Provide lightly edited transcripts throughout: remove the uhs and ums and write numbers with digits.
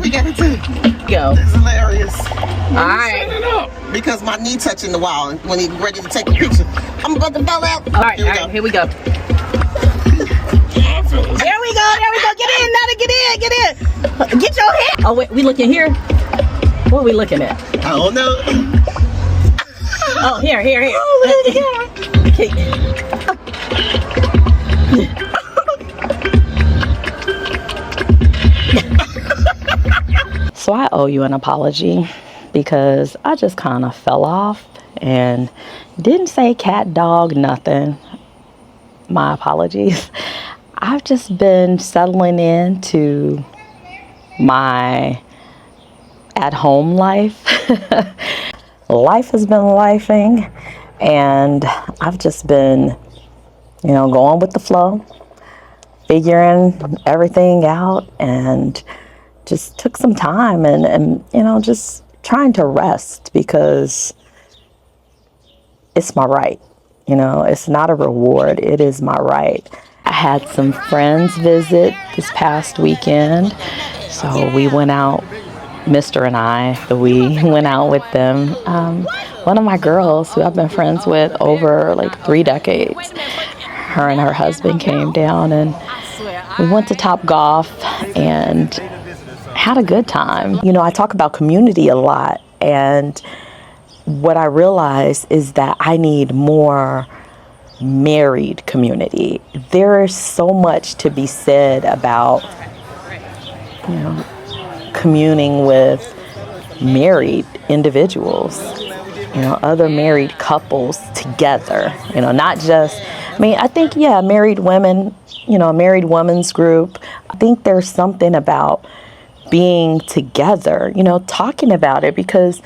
we got it too. Go. It's hilarious. All right. Because my knee touching the wall when he's ready to take a picture. I'm about to fall out. All right, here we go. There we go. Get in, Nada, get in. Get your head. Oh, wait, we looking here? What are we looking at? I don't know. Oh, here. Oh, Okay. So I owe you an apology because I just kind of fell off and didn't say cat, dog, nothing. My apologies. I've just been settling into my at-home life. Life has been lifing, and I've just been, going with the flow, figuring everything out, and just took some time and just trying to rest because it's my right. It's not a reward. It is my right. I had some friends visit this past weekend, so we went out. Mr. and I, we went out with them. One of my girls who I've been friends with over like 3 decades, her and her husband came down and we went to Top Golf and had a good time. I talk about community a lot, and what I realize is that I need more married community. There is so much to be said about, communing with married individuals, other married couples together, not just, I think, married women, a married women's group. I think there's something about being together, talking about it, because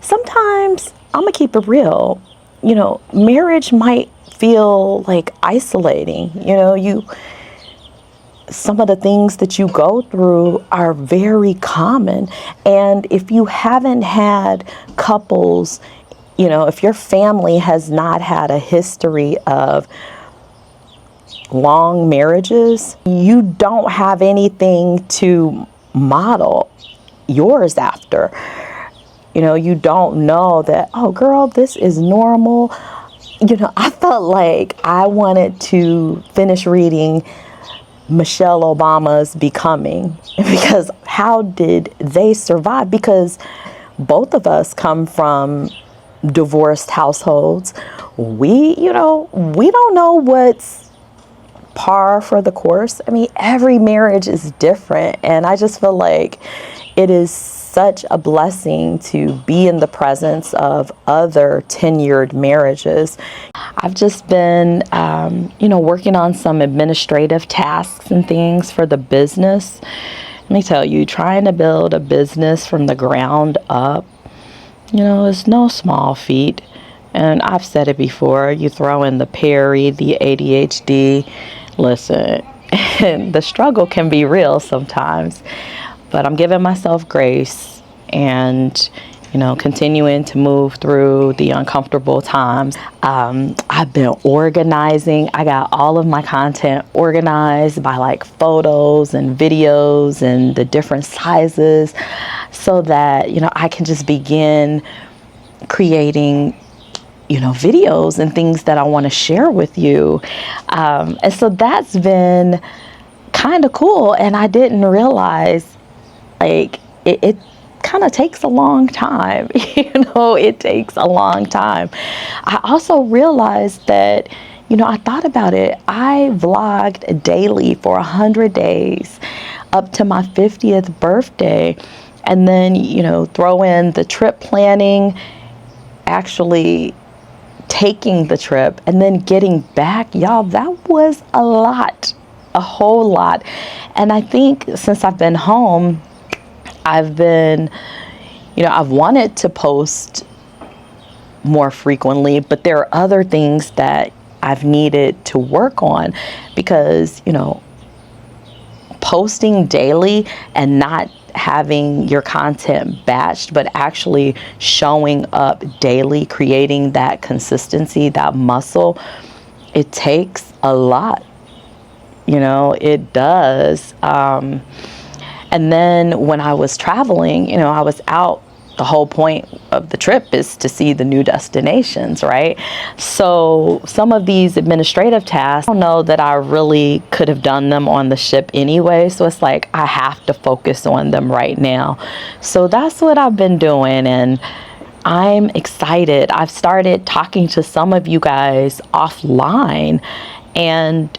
sometimes, I'm gonna keep it real, marriage might feel like isolating. Some of the things that you go through are very common. And if you haven't had couples, if your family has not had a history of long marriages, you don't have anything to model yours after. You don't know that, oh girl, this is normal. I felt like I wanted to finish reading Michelle Obama's Becoming, because how did they survive? Because both of us come from divorced households. We don't know what's par for the course. Every marriage is different, and I just feel like it is such a blessing to be in the presence of other tenured marriages. I've just been, working on some administrative tasks and things for the business. Let me tell you, trying to build a business from the ground up, is no small feat. And I've said it before, you throw in the peri, the ADHD, listen, the struggle can be real sometimes. But I'm giving myself grace and, continuing to move through the uncomfortable times. I've been organizing. I got all of my content organized by like photos and videos and the different sizes so that, I can just begin creating, videos and things that I want to share with you. And so that's been kind of cool. And I didn't realize it kind of takes a long time. It takes a long time. I also realized that, I thought about it. I vlogged daily for 100 days up to my 50th birthday. And then, throw in the trip planning, actually taking the trip and then getting back. Y'all, that was a lot, a whole lot. And I think since I've been home, I've been, I've wanted to post more frequently, but there are other things that I've needed to work on because, posting daily and not having your content batched, but actually showing up daily, creating that consistency, that muscle, it takes a lot. It does. And then when I was traveling, I was out. The whole point of the trip is to see the new destinations, right? So some of these administrative tasks, I don't know that I really could have done them on the ship anyway. So it's like I have to focus on them right now. So that's what I've been doing, and I'm excited. I've started talking to some of you guys offline, and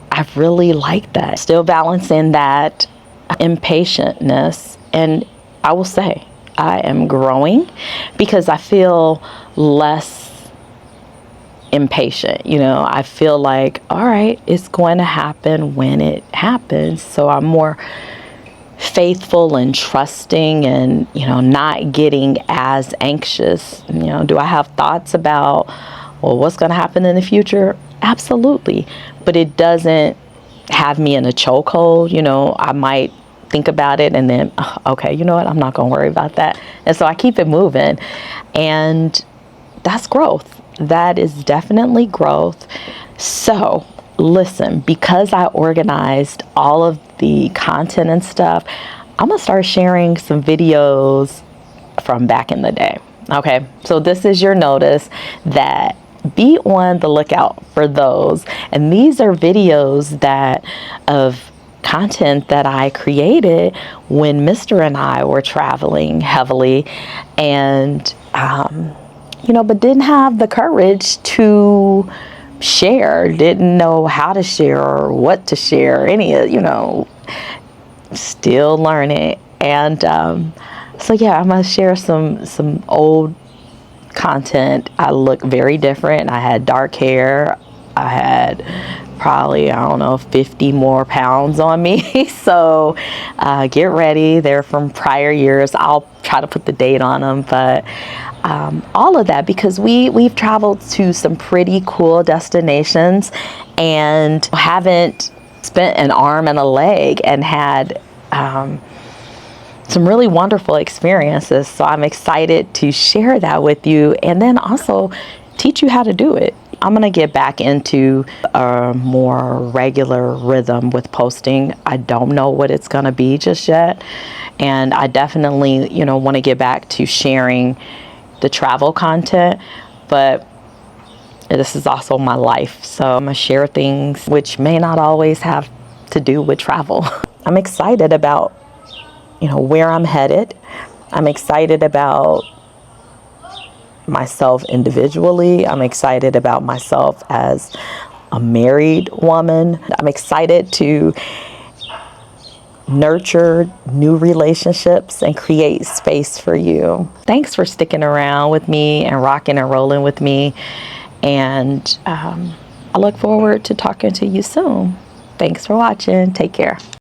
I really like that. Still balancing that impatientness, and I will say, I am growing because I feel less impatient. I feel like, all right, it's going to happen when it happens. So I'm more faithful and trusting and, not getting as anxious. Do I have thoughts about, well, what's going to happen in the future? Absolutely. But it doesn't have me in a chokehold. I might think about it and then, okay, you know what? I'm not going to worry about that. And so I keep it moving, and that's growth. That is definitely growth. So listen, because I organized all of the content and stuff, I'm going to start sharing some videos from back in the day. Okay. So this is your notice that be on the lookout for those. And these are videos of content that I created when Mr. and I were traveling heavily, and but didn't have the courage to share, didn't know how to share or what to share, still learning. And so yeah, I'm gonna share some old content. I look very different. I had dark hair. I had probably, 50 more pounds on me. So get ready. They're from prior years. I'll try to put the date on them, but all of that because we've traveled to some pretty cool destinations and haven't spent an arm and a leg and had some really wonderful experiences. So I'm excited to share that with you and then also teach you how to do it. I'm going to get back into a more regular rhythm with posting. I don't know what it's going to be just yet. And I definitely, want to get back to sharing the travel content. But this is also my life. So I'm going to share things which may not always have to do with travel. I'm excited about, where I'm headed. I'm excited about myself individually. I'm excited about myself as a married woman. I'm excited to nurture new relationships and create space for you. Thanks for sticking around with me and rocking and rolling with me. And I look forward to talking to you soon. Thanks for watching. Take care.